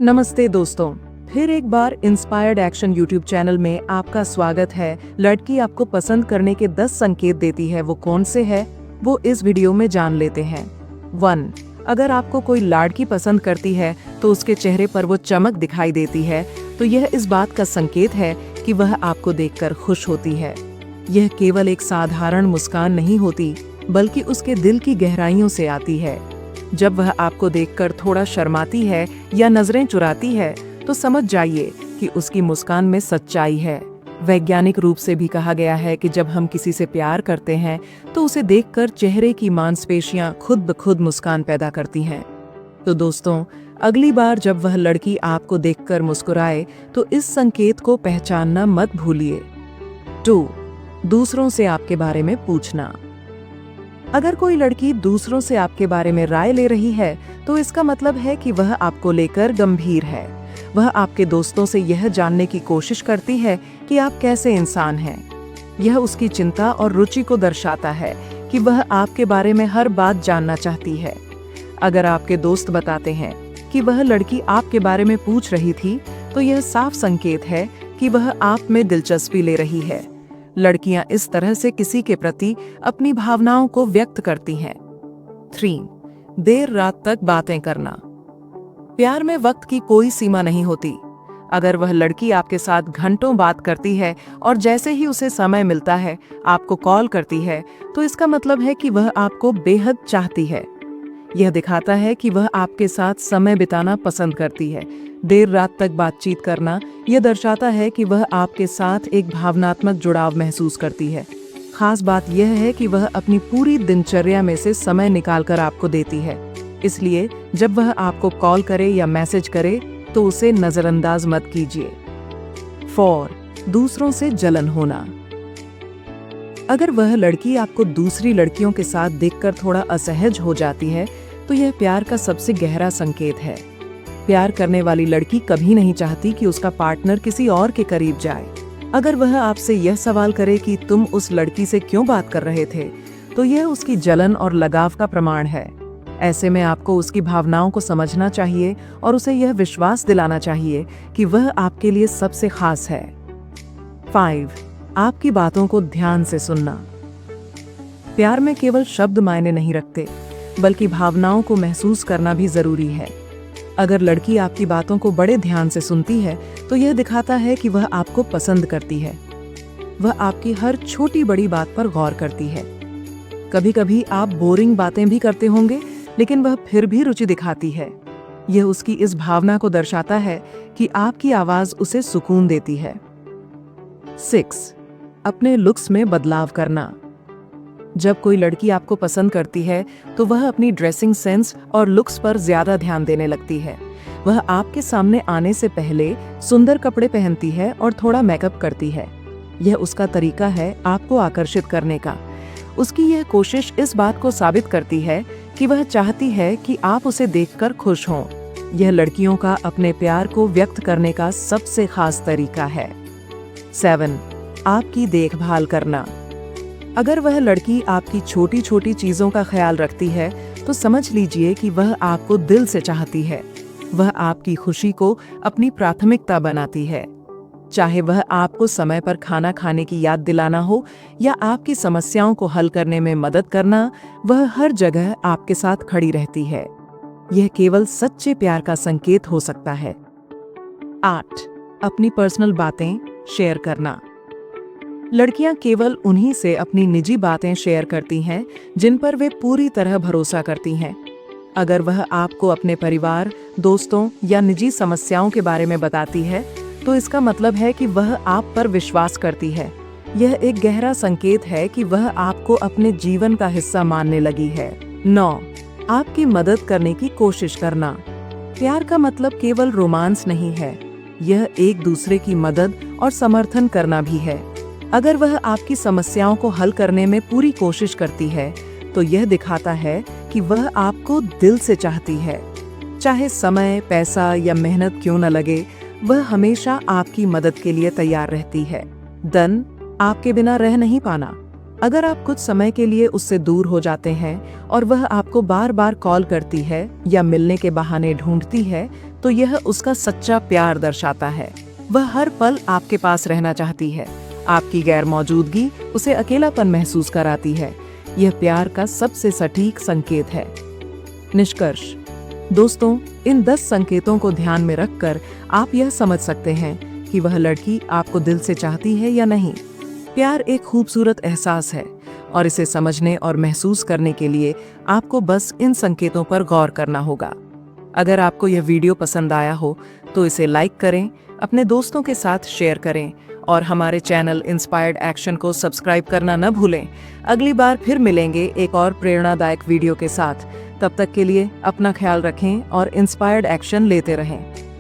नमस्ते दोस्तों, फिर एक बार इंस्पायर्ड एक्शन यूट्यूब चैनल में आपका स्वागत है। लड़की आपको पसंद करने के 10 संकेत देती है, वो कौन से हैं वो इस वीडियो में जान लेते हैं। 1. अगर आपको कोई लड़की पसंद करती है तो उसके चेहरे पर वो चमक दिखाई देती है, तो यह इस बात का संकेत है कि वह आपको देखकर खुश होती है। यह केवल एक साधारण मुस्कान नहीं होती, बल्कि उसके दिल की गहराइयों से आती है। जब वह आपको देखकर थोड़ा शर्माती है या नजरें चुराती है, तो समझ जाइए कि उसकी मुस्कान में सच्चाई है। वैज्ञानिक रूप से भी कहा गया है कि जब हम किसी से प्यार करते हैं तो उसे देखकर चेहरे की मांसपेशियां खुद ब खुद मुस्कान पैदा करती हैं। तो दोस्तों, अगली बार जब वह लड़की आपको देखकर मुस्कुराए तो इस संकेत को पहचानना मत भूलिए। 2. दूसरों से आपके बारे में पूछना। अगर कोई लड़की दूसरों से आपके बारे में राय ले रही है, तो इसका मतलब है कि वह आपको लेकर गंभीर है। वह आपके दोस्तों से यह जानने की कोशिश करती है कि आप कैसे इंसान हैं। यह उसकी चिंता और रुचि को दर्शाता है कि वह आपके बारे में हर बात जानना चाहती है। अगर आपके दोस्त बताते हैं कि वह लड़की आपके बारे में पूछ रही थी, तो यह साफ संकेत है कि वह आप में दिलचस्पी ले रही है। लड़कियां इस तरह से किसी के प्रति अपनी भावनाओं को व्यक्त करती हैं। 3. देर रात तक बातें करना। प्यार में वक्त की कोई सीमा नहीं होती। अगर वह लड़की आपके साथ घंटों बात करती है और जैसे ही उसे समय मिलता है आपको कॉल करती है, तो इसका मतलब है कि वह आपको बेहद चाहती है। यह दिखाता है कि वह आपके साथ समय बिताना पसंद करती है। देर रात तक बातचीत करना यह दर्शाता है कि वह आपके साथ एक भावनात्मक जुड़ाव महसूस करती है। खास बात यह है कि वह अपनी पूरी दिनचर्या में से समय निकालकर आपको देती है। इसलिए जब वह आपको कॉल करे या मैसेज करे तो उसे नजरअंदाज मत कीजिए। 4. दूसरों से जलन होना। अगर वह लड़की आपको दूसरी लड़कियों के साथ देखकर थोड़ा असहज हो जाती है, तो यह प्यार का सबसे गहरा संकेत है। प्यार करने वाली लड़की कभी नहीं चाहती कि उसका पार्टनर किसी और के करीब जाए। अगर वह आपसे यह सवाल करे कि तुम उस लड़की से क्यों बात कर रहे थे, तो यह उसकी जलन और लगाव का प्रमाण है। ऐसे में आपको उसकी भावनाओं को समझना चाहिए और उसे यह विश्वास दिलाना चाहिए कि वह आपके लिए सबसे खास है। 5. आपकी बातों को ध्यान से सुनना। प्यार में केवल शब्द मायने नहीं रखते, बल्कि भावनाओं को महसूस करना भी जरूरी है। अगर लड़की आपकी बातों को बड़े ध्यान से सुनती है, तो यह दिखाता है कि वह आपको पसंद करती है। वह आपकी हर छोटी बड़ी बात पर गौर करती है। कभी कभी आप बोरिंग बातें भी करते होंगे, लेकिन वह फिर भी रुचि दिखाती है। यह उसकी इस भावना को दर्शाता है कि आपकी आवाज उसे सुकून देती है। 6. अपने लुक्स में बदलाव करना। जब कोई लड़की आपको पसंद करती है, तो वह अपनी ड्रेसिंग सेंस और लुक्स पर ज्यादा ध्यान देने लगती है। वह आपके सामने आने से पहले सुंदर कपड़े पहनती है और थोड़ा मेकअप करती है। यह उसका तरीका है आपको आकर्षित करने का। उसकी यह कोशिश इस बात को साबित करती है कि वह चाहती है कि आप उसे देखकर खुश हों। यह लड़कियों का अपने प्यार को व्यक्त करने का सबसे खास तरीका है। 7. आपकी देखभाल करना। अगर वह लड़की आपकी छोटी छोटी चीजों का ख्याल रखती है, तो समझ लीजिए कि वह आपको दिल से चाहती है। वह आपकी खुशी को अपनी प्राथमिकता बनाती है। चाहे वह आपको समय पर खाना खाने की याद दिलाना हो या आपकी समस्याओं को हल करने में मदद करना, वह हर जगह आपके साथ खड़ी रहती है। यह केवल सच्चे प्यार का संकेत हो सकता है। 8. अपनी पर्सनल बातें शेयर करना। लड़कियां केवल उन्हीं से अपनी निजी बातें शेयर करती हैं जिन पर वे पूरी तरह भरोसा करती हैं। अगर वह आपको अपने परिवार, दोस्तों या निजी समस्याओं के बारे में बताती है, तो इसका मतलब है कि वह आप पर विश्वास करती है। यह एक गहरा संकेत है कि वह आपको अपने जीवन का हिस्सा मानने लगी है। 9. आपकी मदद करने की कोशिश करना। प्यार का मतलब केवल रोमांस नहीं है, यह एक दूसरे की मदद और समर्थन करना भी है। अगर वह आपकी समस्याओं को हल करने में पूरी कोशिश करती है, तो यह दिखाता है कि वह आपको दिल से चाहती है। चाहे समय, पैसा या मेहनत क्यों न लगे, वह हमेशा आपकी मदद के लिए तैयार रहती है। 10. आपके बिना रह नहीं पाना। अगर आप कुछ समय के लिए उससे दूर हो जाते हैं और वह आपको बार बार कॉल करती है या मिलने के बहाने ढूंढती है, तो यह उसका सच्चा प्यार दर्शाता है। वह हर पल आपके पास रहना चाहती है। आपकी गैर मौजूदगी उसे अकेलापन महसूस कराती है। यह प्यार का सबसे सटीक संकेत है। निष्कर्ष दोस्तों, इन 10 संकेतों को ध्यान में रखकर आप यह समझ सकते हैं कि वह लड़की आपको दिल से चाहती है या नहीं। प्यार एक खूबसूरत एहसास है और इसे समझने और महसूस करने के लिए आपको बस इन संकेतों पर गौर करना होगा। अगर आपको यह वीडियो पसंद आया हो तो इसे लाइक करें, अपने दोस्तों के साथ शेयर करें और हमारे चैनल इंस्पायर्ड एक्शन को सब्सक्राइब करना न भूलें। अगली बार फिर मिलेंगे एक और प्रेरणादायक वीडियो के साथ। तब तक के लिए अपना ख्याल रखें और इंस्पायर्ड एक्शन लेते रहें।